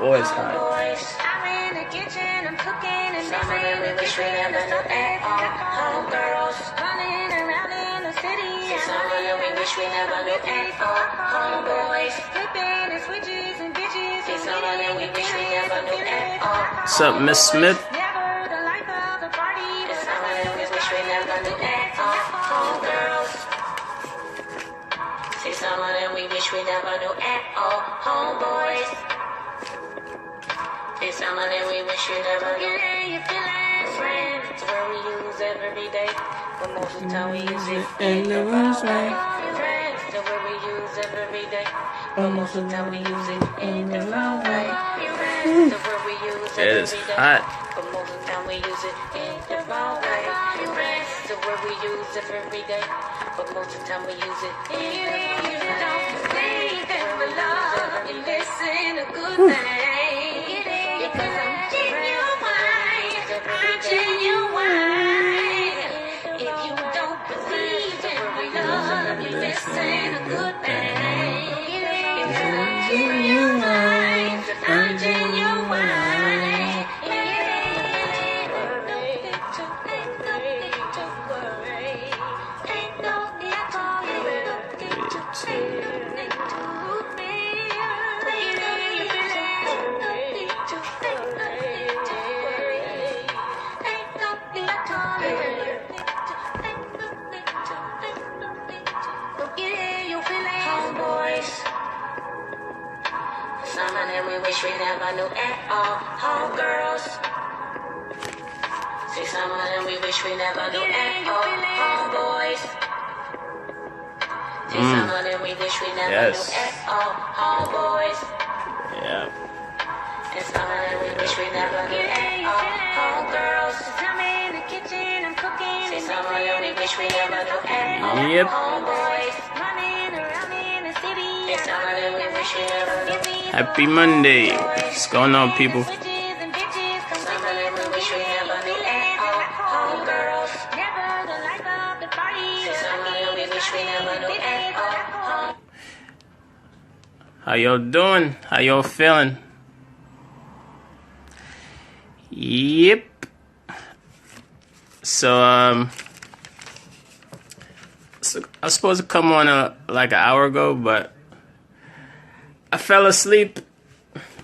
boys hot. I'm in the kitchen, I'm cooking, and some of them we wish we never knew at all. Homegirls running around in the city. Some of them we wish we never knew at all. Homeboys flipping and switches and bitches. Some of them we wish we never knew at all. What's up, Miss Smith? Never the life of the party. Some of them we wish we never knew at all. Homegirls. See, some of them we wish we never knew at all. Homeboys. See, some of them we wish we never knew. Yeah, you feel like friends. It's where we use every day, but most of the time we use it in the wrong way. Friends, the word we use every day, but most of the time we use it in the wrong way. Friends, the word we use It is every day, hot. but most of the time we use it in the wrong way. Friends, the word we use every day, but most of the time we use it in the wrong way. You don't think that we're love, you listen to good things. Because I'm genuine, I'm genuine. If you don't believe that we love, you listen to good things. Because I'm genuine, I'm genuine. Some of them we wish we never knew at all. Homegirls. See, some of them we wish we never knew at all. Homeboys. See, some of them we wish we never knew at all. Homeboys. Yeah. And some of them we wish we never knew at all. Homegirls. I'm in the kitchen, I'm cooking. See, some of them we wish we never knew at all. Yep. Homeboys. Running around in the city. And some of them we wish we never knew. Happy Monday. What's going on, people? How y'all doing? How y'all feeling? Yep. So I was supposed to come on like an hour ago, but I fell asleep,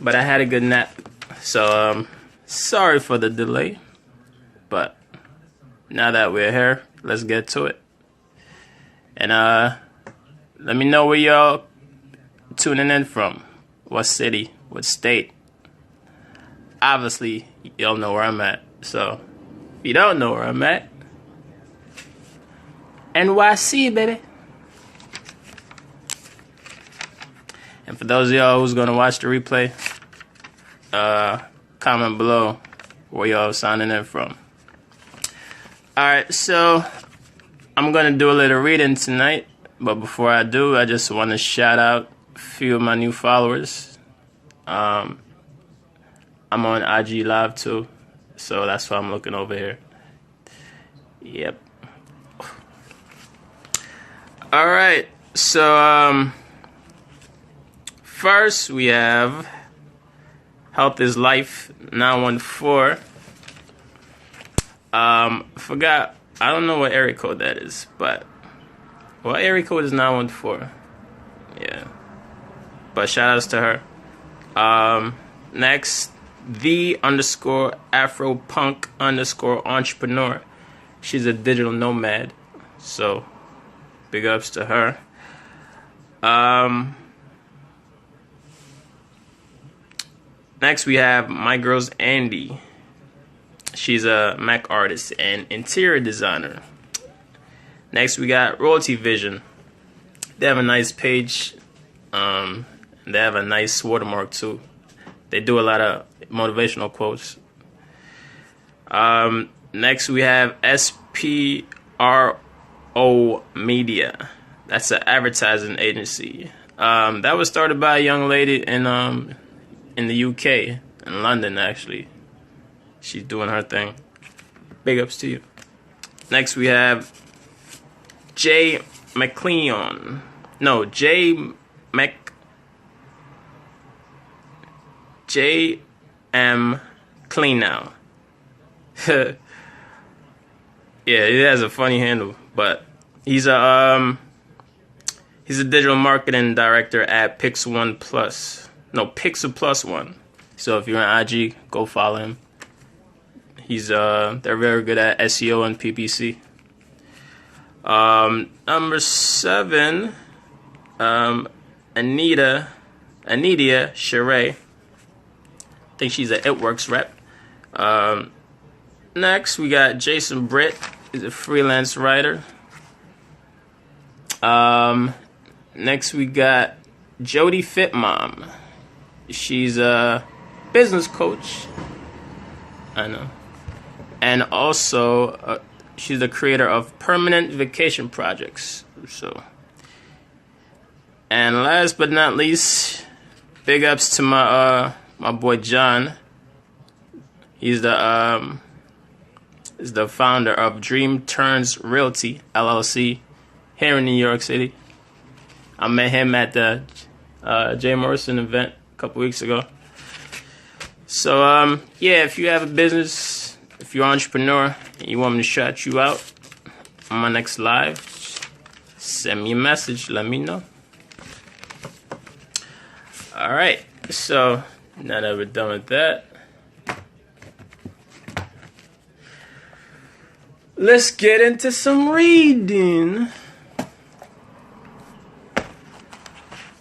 but I had a good nap. So sorry for the delay, but now that we're here, let's get to it. And let me know where y'all tuning in from. What city? What state? Obviously, y'all know where I'm at. So if you don't know where I'm at, NYC, baby. And for those of y'all who's gonna watch the replay, comment below where y'all signing in from. Alright, so I'm gonna do a little reading tonight, but before I do, I just want to shout out a few of my new followers. I'm on IG Live too, so that's why I'm looking over here. Yep. Alright, so first, we have Health is Life 914. Forgot, I don't know what area code that is, but what area code is 914? Yeah, but shout outs to her. Next, _Afropunk_entrepreneur. She's a digital nomad, so big ups to her. Next, we have my girl's Andy. She's a Mac artist and interior designer. Next, we got Royalty Vision. They have a nice page. They have a nice watermark too. They do a lot of motivational quotes. Next, we have SPRO Media. That's an advertising agency. That was started by a young lady in the UK, in London actually. She's doing her thing. Big ups to you. Next we have J JM Clean Now. Yeah, he has a funny handle, but he's a digital marketing director at Pix1 Plus. No, Pixel Plus One. So if you're on IG, go follow him. They're very good at SEO and PPC. Number 7, Anita Sheree. I think she's an It Works rep. Next, we got Jason Britt. He's a freelance writer. Next, we got Jody Fitmom. She's a business coach. I know. And also, she's the creator of Permanent Vacation Projects. So, and last but not least, big ups to my boy John. He's the founder of Dream Turns Realty LLC here in New York City. I met him at the Jay Morrison event a couple weeks ago. So yeah, if you have a business, if you're an entrepreneur and you want me to shout you out on my next live, send me a message, let me know. Alright, so now that we're done with that, let's get into some reading.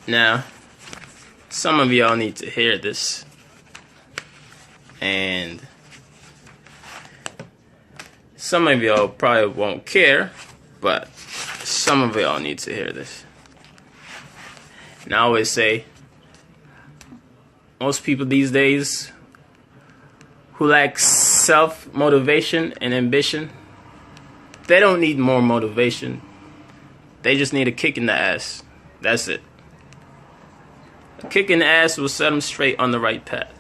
Now, some of y'all need to hear this, and some of y'all probably won't care, but some of y'all need to hear this. And I always say, most people these days who lack self-motivation and ambition, they don't need more motivation. They just need a kick in the ass. That's it. A kick in the ass will set them straight on the right path.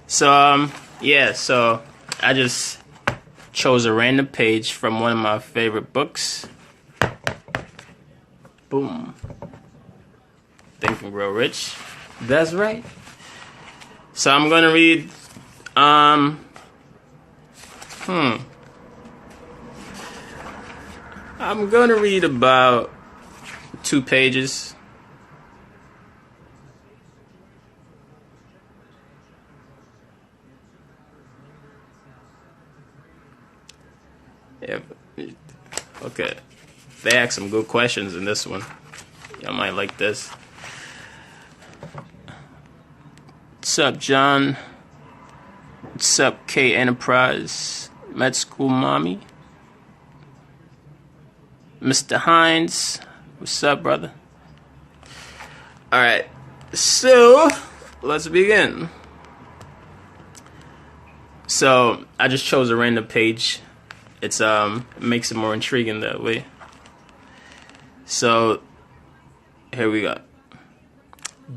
So, yeah, so I just chose a random page from one of my favorite books. Boom. Think and Grow Rich. That's right. So I'm gonna read I'm gonna read about 2 pages. Yeah. Okay. They asked some good questions in this one. Y'all might like this. What's up, John? What's up, K Enterprise? Med School Mommy? Mr. Hines? What's up, brother? Alright. So, let's begin. So, I just chose a random page. It makes it more intriguing that way. So, here we go.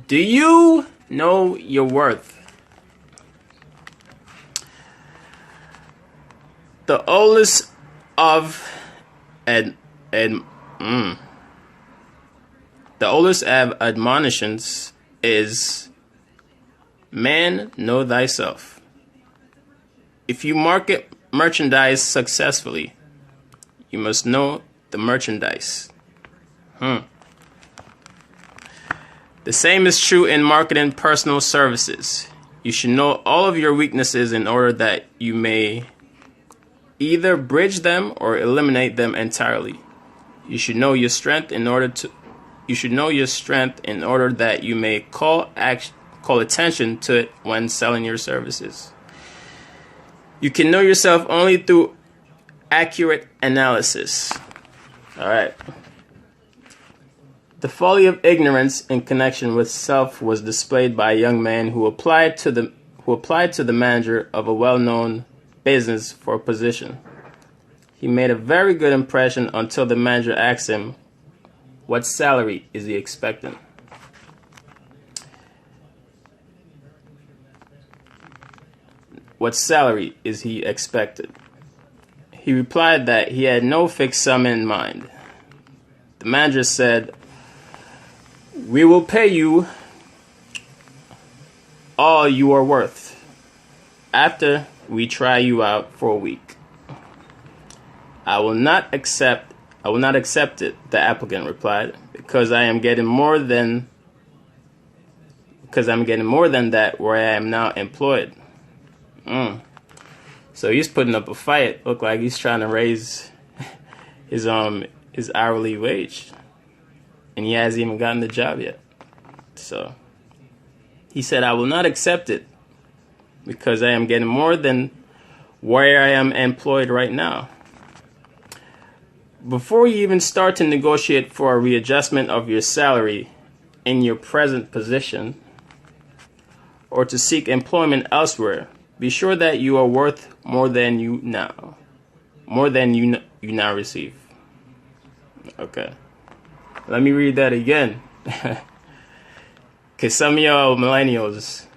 Do you know your worth? The oldest of admonitions is, man, know thyself. If you market merchandise successfully, you must know the merchandise. The same is true in marketing personal services. You should know all of your weaknesses in order that you may either bridge them or eliminate them entirely. You should know your strength in order that you may call attention to it when selling your services. You can know yourself only through accurate analysis. All right. The folly of ignorance in connection with self was displayed by a young man who applied to the manager of a well-known business for a position. He made a very good impression until the manager asked him, what salary is he expecting? What salary is he expected? He replied that he had no fixed sum in mind. The manager said, we will pay you all you are worth after we try you out for a week. I will not accept it, the applicant replied, because I'm getting more than that where I am now employed. So he's putting up a fight. Look like he's trying to raise his hourly wage, and he hasn't even gotten the job yet. So he said, I will not accept it because I am getting more than where I am employed right now. Before you even start to negotiate for a readjustment of your salary in your present position or to seek employment elsewhere, be sure that you are worth more than you now receive. Okay. Let me read that again. Because some of y'all millennials,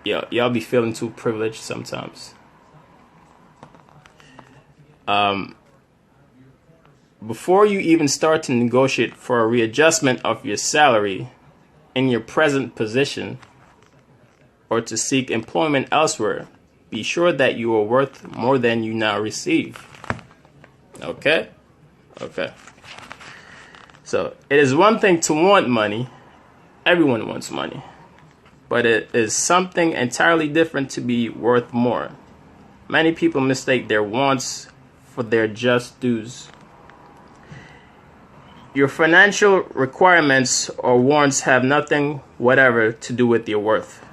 y'all be feeling too privileged sometimes. Before you even start to negotiate for a readjustment of your salary in your present position or to seek employment elsewhere, be sure that you are worth more than you now receive. Okay? Okay. So, it is one thing to want money. Everyone wants money. But it is something entirely different to be worth more. Many people mistake their wants for their just dues. Your financial requirements or wants have nothing whatever to do with your worth.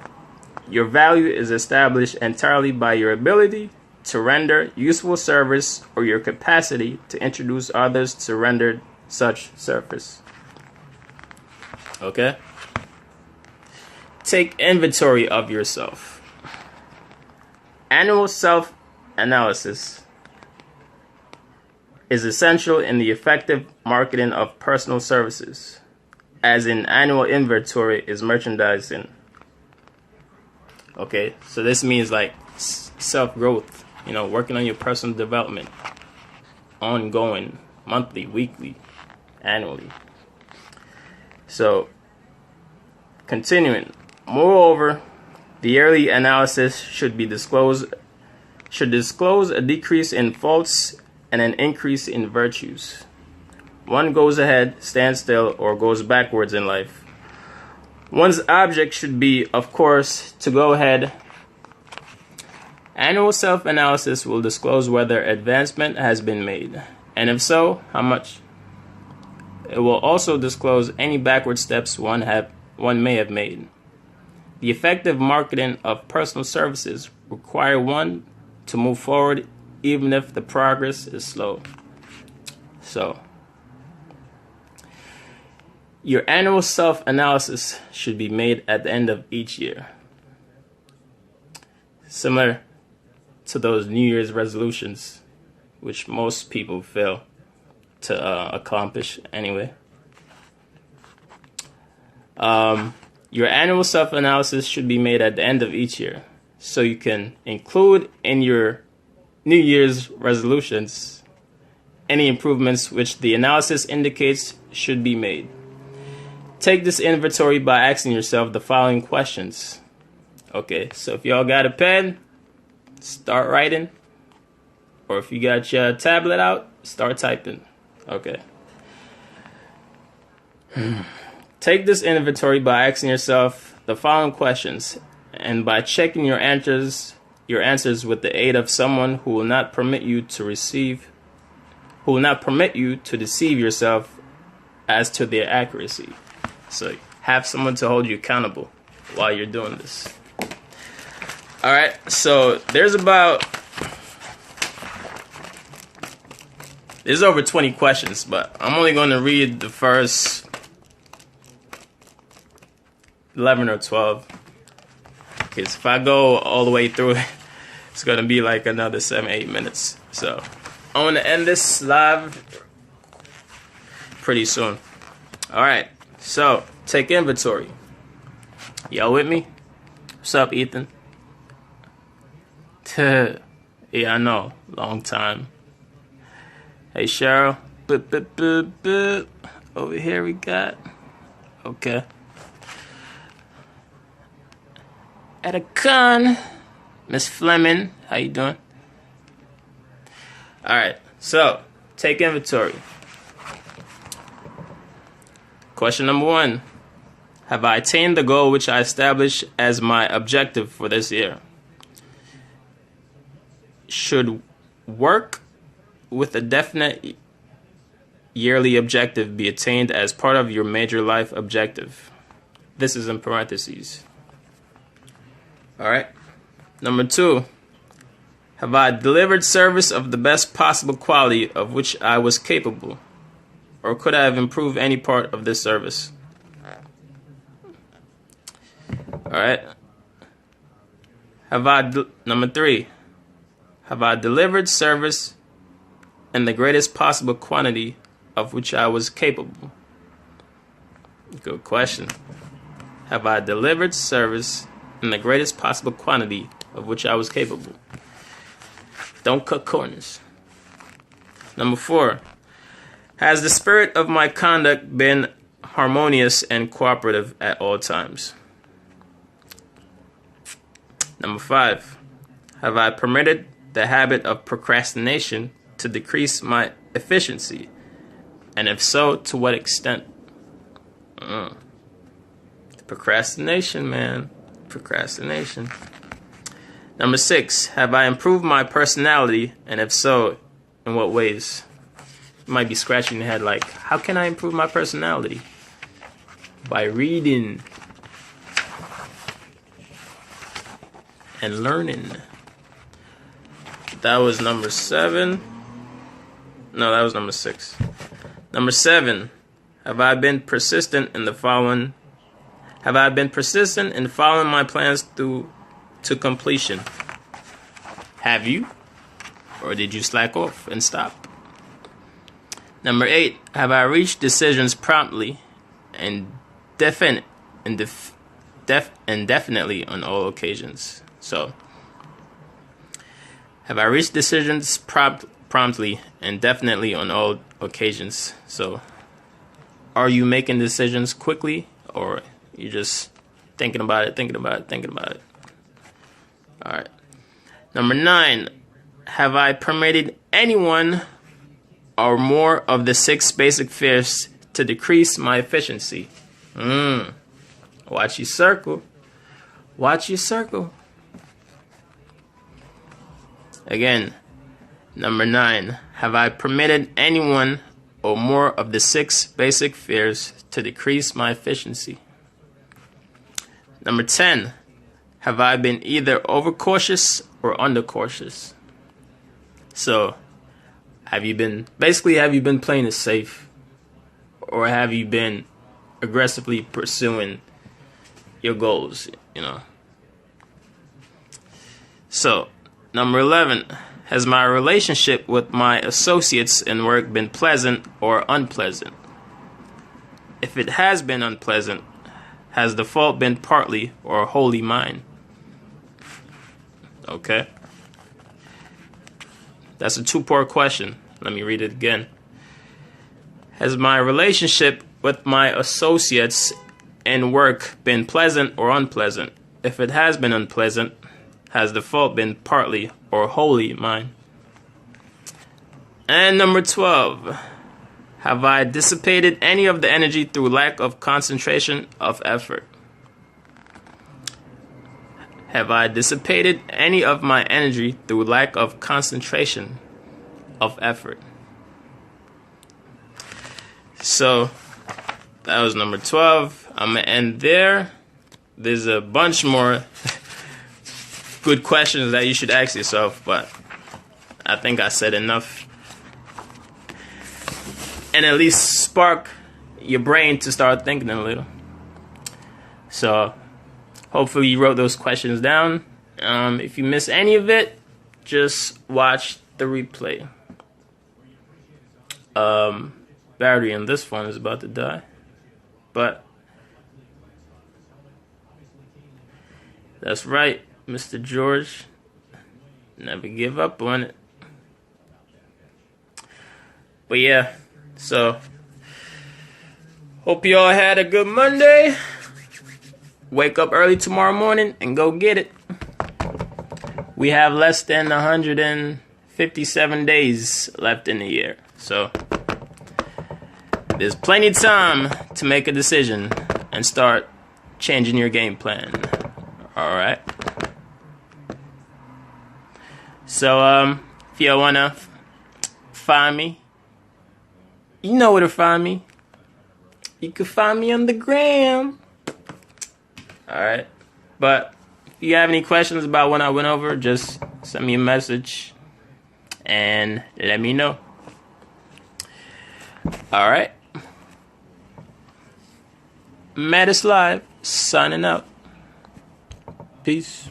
Your value is established entirely by your ability to render useful service or your capacity to introduce others to render such service. Okay? Take inventory of yourself. Annual self-analysis is essential in the effective marketing of personal services, as in annual inventory is merchandising. Okay, so this means like self-growth, working on your personal development, ongoing, monthly, weekly, annually. So, continuing. Moreover, the yearly analysis should disclose a decrease in faults and an increase in virtues. One goes ahead, stands still, or goes backwards in life. One's object should be, of course, to go ahead. Annual self-analysis will disclose whether advancement has been made, and if so, how much. It will also disclose any backward steps one may have made. The effective marketing of personal services require one to move forward even if the progress is slow. So, your annual self-analysis should be made at the end of each year. Similar to those New Year's resolutions, which most people fail to accomplish anyway. Your annual self-analysis should be made at the end of each year, so you can include in your New Year's resolutions any improvements which the analysis indicates should be made. Take this inventory by asking yourself the following questions. Okay, so if y'all got a pen, start writing. Or if you got your tablet out, start typing. Okay. Take this inventory by asking yourself the following questions, and by checking your answers with the aid of someone who will not permit you to deceive yourself as to their accuracy. So have someone to hold you accountable while you're doing this. All right, so there's over 20 questions, but I'm only going to read the first 11 or 12. Because if I go all the way through it, it's going to be like another 7-8 minutes. So I'm going to end this live pretty soon. All right, so take inventory. Y'all with me? What's up, Ethan? Yeah, I know. Long time. Hey, Cheryl. Over here we got. Okay. at a con. Miss Fleming, how you doing? All right, so take inventory. Question number 1. Have I attained the goal which I established as my objective for this year? Should work with a definite yearly objective be attained as part of your major life objective? This is in parentheses. All right. Number 2. Have I delivered service of the best possible quality of which I was capable? Or could I have improved any part of this service? All right. Number 3. Have I delivered service in the greatest possible quantity of which I was capable? Good question. Have I delivered service in the greatest possible quantity of which I was capable? Don't cut corners. Number 4. Has the spirit of my conduct been harmonious and cooperative at all times? Number 5. Have I permitted the habit of procrastination to decrease my efficiency? And if so, to what extent? Procrastination, man. Procrastination. Number 6. Have I improved my personality? And if so, in what ways? You might be scratching your head like, how can I improve my personality? By reading and learning. That was number 7. No, that was number 6. Number 7. Have I been persistent in following my plans to completion? Have you? Or did you slack off and stop? Number 8. Have I reached decisions promptly and definitely on all occasions? So, have I reached decisions promptly and definitely on all occasions? So, are you making decisions quickly, or you just thinking about it? All right. Number 9. Have I permitted anyone or more of the 6 basic fears to decrease my efficiency? Watch your circle. Watch your circle. Again, number 9. Have I permitted anyone or more of the 6 basic fears to decrease my efficiency? Number 10. Have I been either overcautious or undercautious? So, have you been playing it safe, or have you been aggressively pursuing your goals, So, number 11, has my relationship with my associates in work been pleasant or unpleasant? If it has been unpleasant, has the fault been partly or wholly mine? Okay. That's a 2-part question. Let me read it again. Has my relationship with my associates in work been pleasant or unpleasant? If it has been unpleasant, has the fault been partly or wholly mine? And number 12. Have I dissipated any of the energy through lack of concentration of effort? Have I dissipated any of my energy through lack of concentration of effort? So, that was number 12. I'm going to end there. There's a bunch more good questions that you should ask yourself, but I think I said enough. And at least spark your brain to start thinking a little. So, hopefully you wrote those questions down. If you miss any of it, just watch the replay. Battery in this phone is about to die. But that's right, Mr. George. Never give up on it. But yeah, so hope you all had a good Monday. wake up early tomorrow morning and go get it. We have less than 157 days left in the year. So there's plenty of time to make a decision and start changing your game plan. All right. So if you wanna find me, you know where to find me. You can find me on the gram. All right. But if you have any questions about what I went over, just send me a message and let me know. All right. Mattis Live, signing out. Peace.